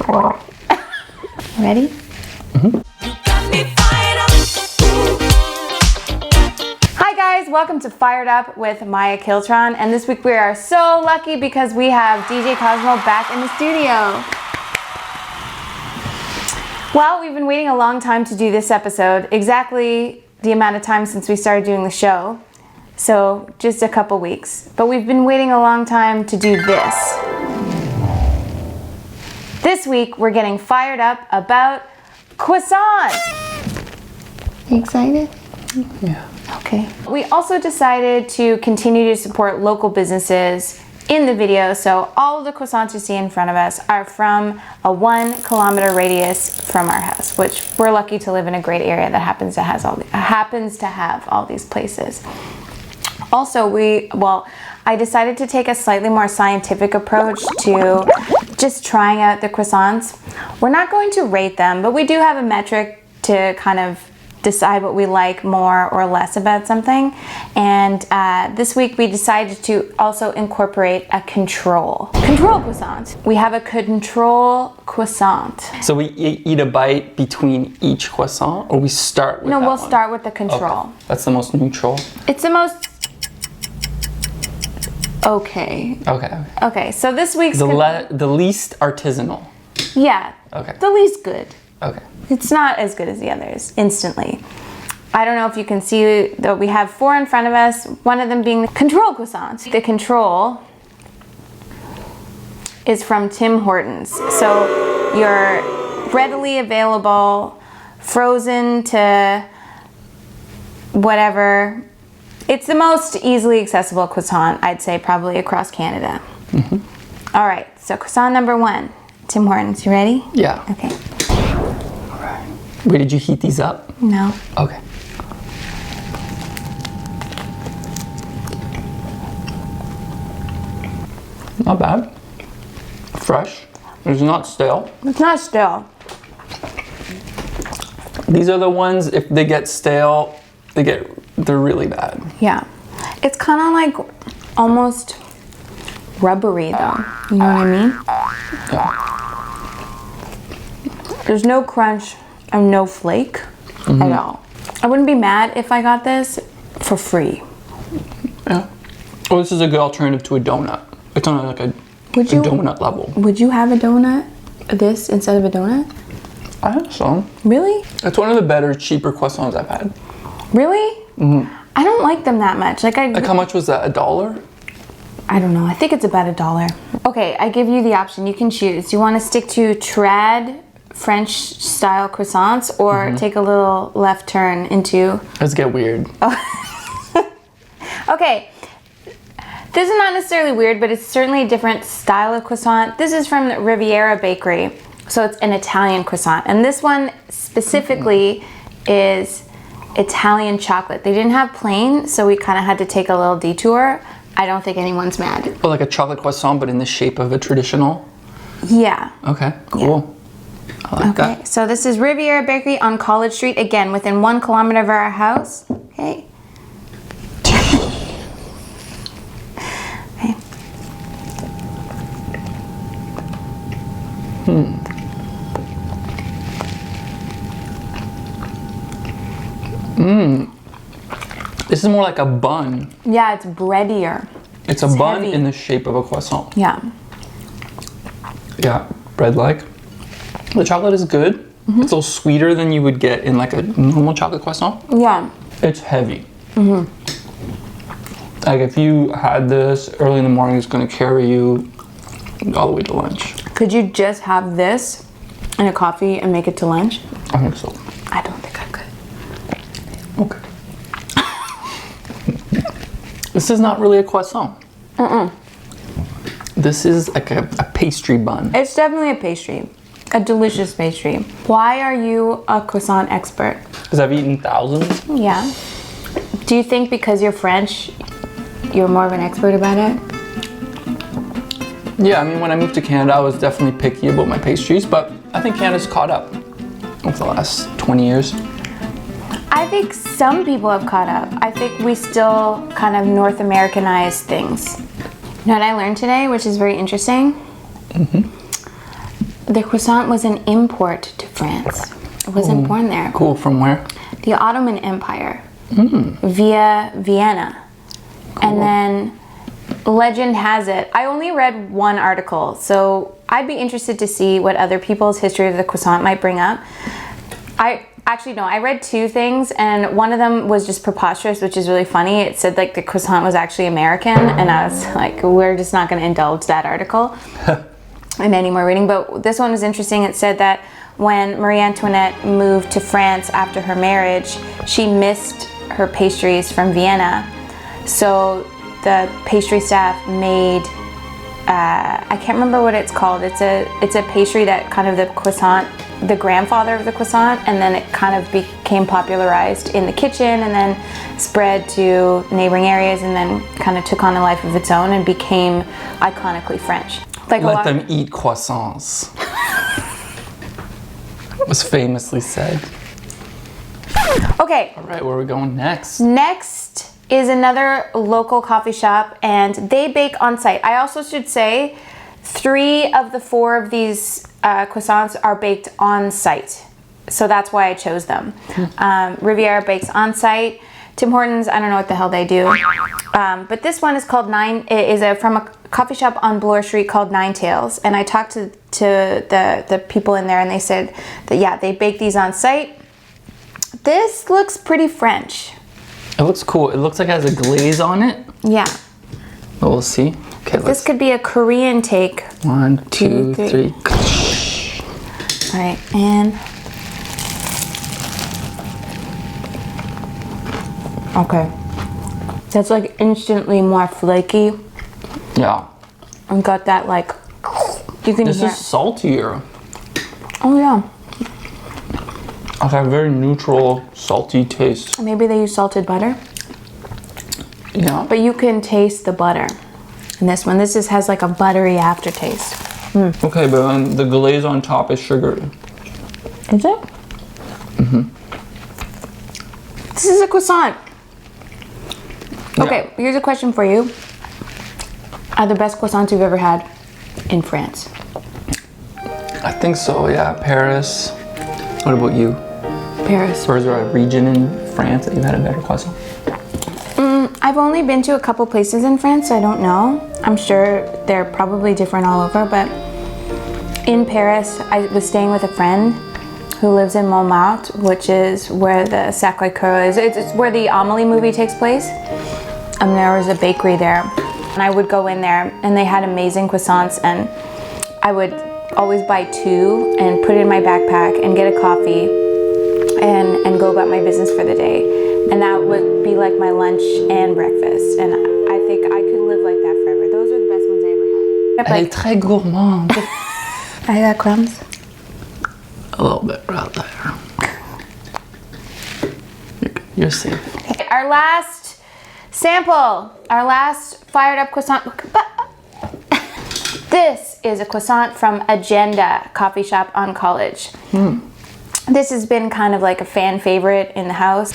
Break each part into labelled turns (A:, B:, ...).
A: Ready? Hi guys, welcome to Fired Up with Maya Killtron, and this week we are so lucky because we have DJ Cosmo back in the studio. Well, we've been waiting a long time to do this episode, exactly the amount of time since we started doing the show, so just a couple weeks. But we've been waiting a long time to do this. This week we're getting fired up about croissants. You excited?
B: Yeah.
A: Okay. We also decided to continue to support local businesses in the video, so all of the croissants you see in front of us are from a 1 kilometer radius from our house, which we're lucky to live in a great area that happens to have all these places. Also, I decided to take a slightly more scientific approach to just trying out the croissants. We're not going to rate them, but we do have a metric to kind of decide what we like more or less about something. And this week we decided to also incorporate a control croissant. We have a control croissant.
B: So we eat a bite between each croissant, or we start with
A: we'll start with the control.
B: Okay. That's the most neutral.
A: It's the most okay. Okay, so this week's
B: the least artisanal.
A: Yeah.
B: Okay.
A: The least good.
B: Okay.
A: It's not as good as the others, instantly. I don't know if you can see that we have 4 in front of us, one of them being the control croissant. The control is from Tim Hortons. So your readily available, frozen to whatever. It's the most easily accessible croissant, I'd say, probably across Canada. Mm-hmm. All right, so croissant number 1, Tim Hortons. You ready?
B: Yeah.
A: Okay.
B: Wait, did you heat these up?
A: No.
B: Okay. Not bad. Fresh. It's not stale.
A: It's not stale.
B: These are the ones, if they get stale, they're really bad.
A: Yeah. It's kind of like almost rubbery though. You know what I mean?
B: Yeah.
A: There's no crunch and no flake at all. I wouldn't be mad if I got this for free.
B: Yeah. Well, this is a good alternative to a donut. It's on like a donut level.
A: Would you have a donut, this instead of a donut?
B: I think so.
A: Really?
B: It's one of the better, cheaper croissants I've had.
A: Really? Mm-hmm. I don't like them that much. Like
B: how much was that? $1?
A: I don't know. I think it's about $1. Okay, I give you the option. You can choose. You want to stick to trad French style croissants or take a little left turn into...
B: Let's get weird.
A: Oh. Okay. This is not necessarily weird, but it's certainly a different style of croissant. This is from the Riviera Bakery. So it's an Italian croissant. And this one specifically is Italian chocolate. They didn't have plain, so we kind of had to take a little detour. I don't think anyone's mad.
B: Well, like a chocolate croissant, but in the shape of a traditional?
A: Yeah.
B: Okay, cool. Yeah. I like that.
A: So this is Riviera Bakery on College Street, again, within 1 kilometer of our house. Okay. Okay.
B: This is more like a bun.
A: Yeah, it's breadier.
B: It's a bun
A: heavy.
B: in the shape of a croissant.
A: Yeah.
B: Yeah, bread-like. The chocolate is good. It's a little sweeter than you would get in like a normal chocolate croissant.
A: Yeah.
B: It's heavy. Like if you had this early in the morning, it's going to carry you all the way to lunch.
A: Could you just have this and a coffee and make it to lunch?
B: I think so.
A: I don't think I could.
B: Okay. This is not really a croissant. This is like a pastry bun.
A: It's definitely a pastry. A delicious pastry. Why are you a croissant expert?
B: Because I've eaten thousands.
A: Yeah. Do you think because you're French, you're more of an expert about it?
B: Yeah, I mean, when I moved to Canada, I was definitely picky about my pastries, but I think Canada's caught up over the last 20 years.
A: I think some people have caught up. I think we still kind of North Americanize things. You know what I learned today, which is very interesting? the croissant was an import to France. It wasn't born there.
B: Cool. From where?
A: The Ottoman Empire via Vienna. Cool. And then legend has it, I only read one article, so I'd be interested to see what other people's history of the croissant might bring up. I read two things, and one of them was just preposterous, which is really funny. It said like the croissant was actually American, and I was like, we're just not going to indulge that article in any more reading. But this one was interesting. It said that when Marie Antoinette moved to France after her marriage, she missed her pastries from Vienna. So the pastry staff made, I can't remember what it's called. It's a pastry that kind of the croissant, the grandfather of the croissant, and then it kind of became popularized in the kitchen and then spread to neighboring areas and then kind of took on a life of its own and became iconically French. Like
B: let them eat croissants. Was famously said.
A: Okay.
B: All right, where are we going next?
A: Next is another local coffee shop, and they bake on site. I also should say 3 of the 4 of these croissants are baked on site, so that's why I chose them. Riviera bakes on site. Tim Hortons, I don't know what the hell they do, but this one is called from a coffee shop on Bloor Street called Nine Tails, and I talked to the people in there, and they said that yeah, they bake these on site. This looks pretty French.
B: It looks cool. It looks like it has a glaze on it.
A: Yeah.
B: But we'll see. Okay,
A: this could be a Korean take.
B: 1, 2, 3.
A: All right, and okay, that's like instantly more flaky.
B: Yeah.
A: And got that like you can
B: This
A: hear.
B: is saltier.
A: Oh yeah.
B: Okay, very neutral, salty taste.
A: Maybe they use salted butter.
B: Yeah.
A: But you can taste the butter in this one. This just has like a buttery aftertaste.
B: Okay, but the glaze on top is sugary.
A: Is it? Mm-hmm. This is a croissant. Okay,
B: Yeah.
A: here's a question for you. Are the best croissants you've ever had in France?
B: I think so, yeah. Paris. What about you?
A: Paris.
B: Or is there a region in France that you've had a better croissant?
A: I've only been to a couple places in France, so I don't know. I'm sure they're probably different all over, but in Paris, I was staying with a friend who lives in Montmartre, which is where the Sacré-Cœur is. It's where the Amélie movie takes place. And there was a bakery there. And I would go in there, and they had amazing croissants, and I would always buy 2 and put it in my backpack and get a coffee and go about my business for the day. And that would be like my lunch and breakfast. And I think I could live like that forever. Those are the best ones I ever had.
B: Elle est très gourmande.
A: I got crumbs.
B: A little bit right there. You're safe.
A: Okay, our last sample, our last fired up croissant. This is a croissant from Agenda Coffee Shop on College. This has been kind of like a fan favorite in the house.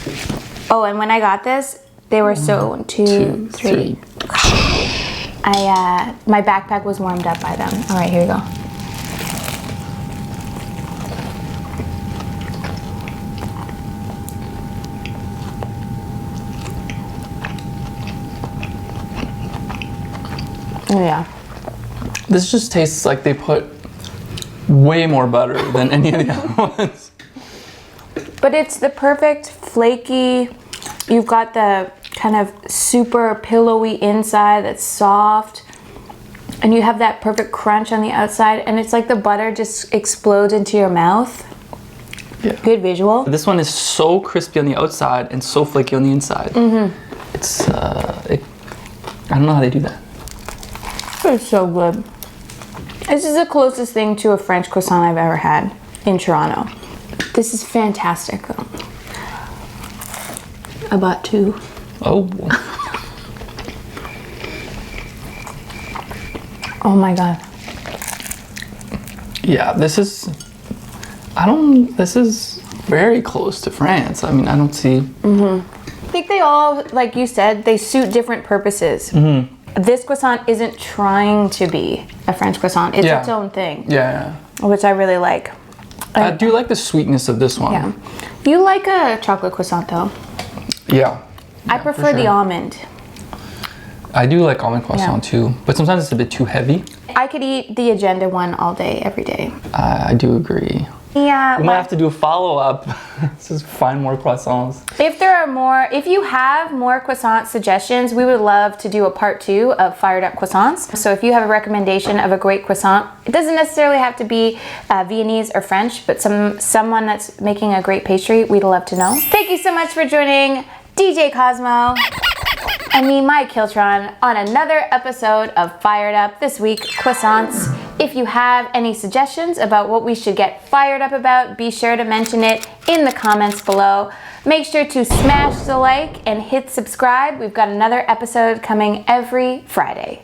A: Oh, and when I got this, they were so 1, 2, 3. My backpack was warmed up by them. All right, here you go. Oh yeah.
B: This just tastes like they put way more butter than any of the other ones.
A: But it's the perfect flaky, you've got the kind of super pillowy inside that's soft, and you have that perfect crunch on the outside, and it's like the butter just explodes into your mouth.
B: Yeah.
A: Good visual.
B: This one is so crispy on the outside and so flaky on the inside. It's, I don't know how they do that.
A: It's so good. This is the closest thing to a French croissant I've ever had in Toronto. This is fantastic. I bought 2.
B: Oh.
A: Oh my God.
B: Yeah, this is very close to France. I mean, I don't see.
A: I think they all, like you said, they suit different purposes. This croissant isn't trying to be a French croissant. It's its own thing.
B: Yeah.
A: which I really like.
B: I do like the sweetness of this one.
A: Yeah. You like a chocolate croissant though?
B: Yeah.
A: I prefer the almond.
B: I do like almond croissant too, but sometimes it's a bit too heavy.
A: I could eat the Agenda one all day, every day.
B: I do agree.
A: Yeah.
B: We might have to do a follow-up. Just find more croissants.
A: If you have more croissant suggestions, we would love to do a part 2 of Fired Up Croissants. So if you have a recommendation of a great croissant, it doesn't necessarily have to be Viennese or French, but someone that's making a great pastry, we'd love to know. Thank you so much for joining DJ Cosmo and me, Maya Killtron, on another episode of Fired Up. This week, croissants. If you have any suggestions about what we should get fired up about, be sure to mention it in the comments below. Make sure to smash the like and hit subscribe. We've got another episode coming every Friday.